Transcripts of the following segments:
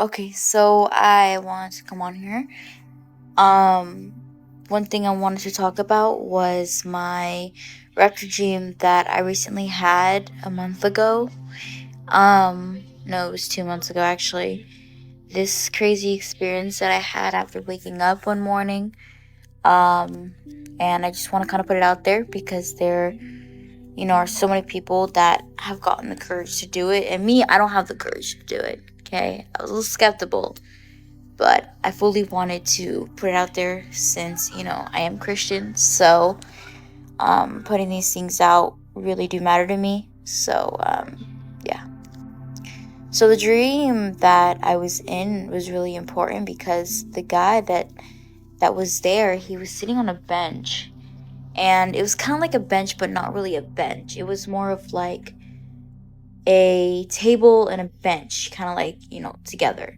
Okay, so I want to come on here. Um, One thing I wanted to talk about was my Rapture dream that I recently had a month ago. No, it was 2 months ago actually. This crazy experience that I had after waking up one morning. Um, and I just want to kind of put it out there because there are so many people that have gotten the courage to do it. And me, I don't have the courage to do it. Okay, I was a little skeptical, but I fully wanted to put it out there since I am Christian. So, putting these things out really do matter to me. So, yeah. So the dream that I was in was really important because the guy that was there, he was sitting on a bench, and it was kind of like a bench, but not really a bench. It was more of like a table and a bench, kind of like together.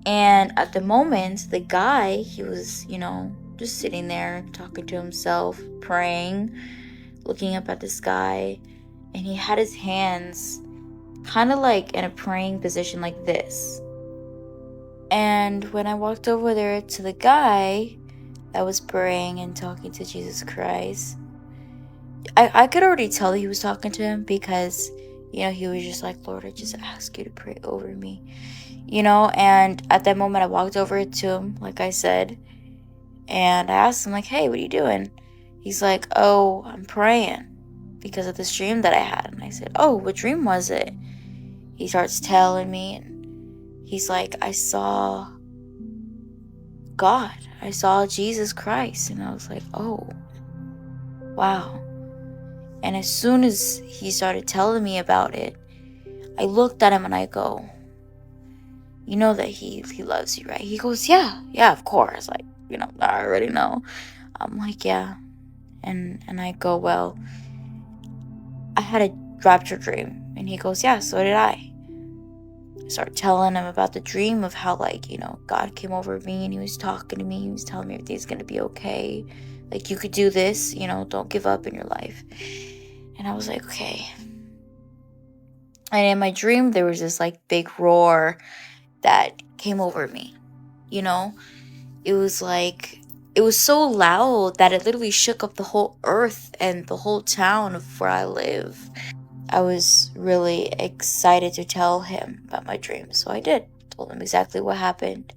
And at the moment, the guy, he was just sitting there talking to himself, praying, looking up at the sky, and he had his hands kind of like in a praying position like this. And when I walked over there to the guy that was praying and talking to Jesus Christ, I could already tell that he was talking to him because he was just like, Lord, I just ask you to pray over me. And at that moment, I walked over to him, like I said, and I asked him, like, hey, what are you doing? He's like, oh, I'm praying because of this dream that I had. And I said, oh, what dream was it? He starts telling me, and he's like, I saw God. I saw Jesus Christ. And I was like, oh, wow. And as soon as he started telling me about it, I looked at him and I go, you know that he loves you, right? He goes, yeah, of course. I already know. I'm like, yeah. And I go, well, I had a rapture dream. And he goes, yeah, so did I. I start telling him about the dream of how, God came over me and he was talking to me. He was telling me everything's going to be okay. Like, you could do this, don't give up in your life. And I was like, okay. And in my dream, there was this, big roar that came over me. You know, it was so loud that it literally shook up the whole earth and the whole town of where I live. I was really excited to tell him about my dream, so I did. Told him exactly what happened.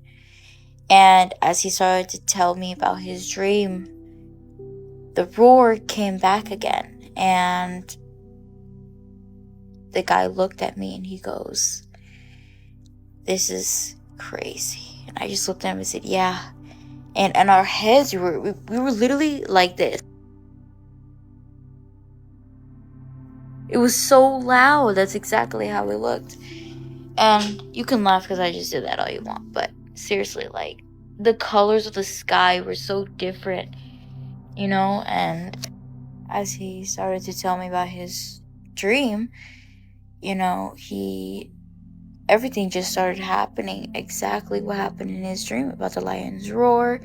And as he started to tell me about his dream, the roar came back again. And the guy looked at me and he goes, this is crazy. And I just looked at him and said, yeah. And our heads, we were literally like this. It was so loud. That's exactly how we looked. And you can laugh because I just did that all you want. But seriously, the colors of the sky were so different. And as he started to tell me about his dream, everything just started happening exactly what happened in his dream about the lion's roar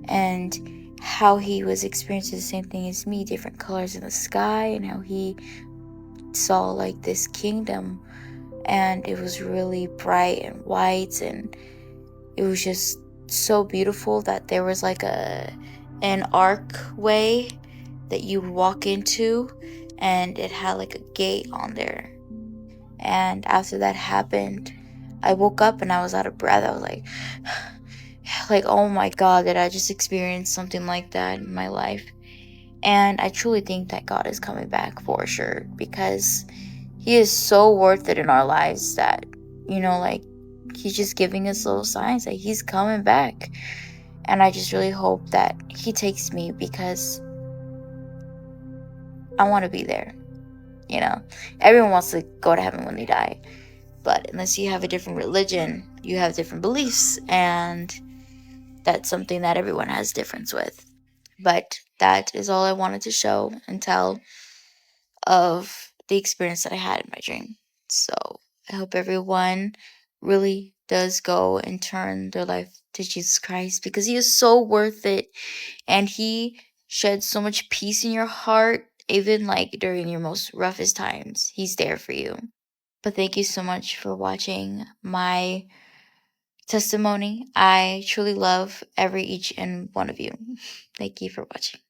and how he was experiencing the same thing as me, different colors in the sky, and how he saw this kingdom, and it was really bright and white, and it was just so beautiful that there was an archway that you would walk into, and it had a gate on there. And after that happened, I woke up and I was out of breath. I was like, oh my God, did I just experience something like that in my life? And I truly think that God is coming back for sure, because he is so worth it in our lives that he's just giving us little signs that he's coming back. And I just really hope that he takes me, because I want to be there. Everyone wants to go to heaven when they die. But unless you have a different religion, you have different beliefs, and that's something that everyone has difference with. But that is all I wanted to show and tell of the experience that I had in my dream. So I hope everyone really does go and turn their life to Jesus Christ, because he is so worth it, and he sheds so much peace in your heart, even during your most roughest times. He's there for you. But thank you so much for watching my testimony. I truly love each and one of you. Thank you for watching.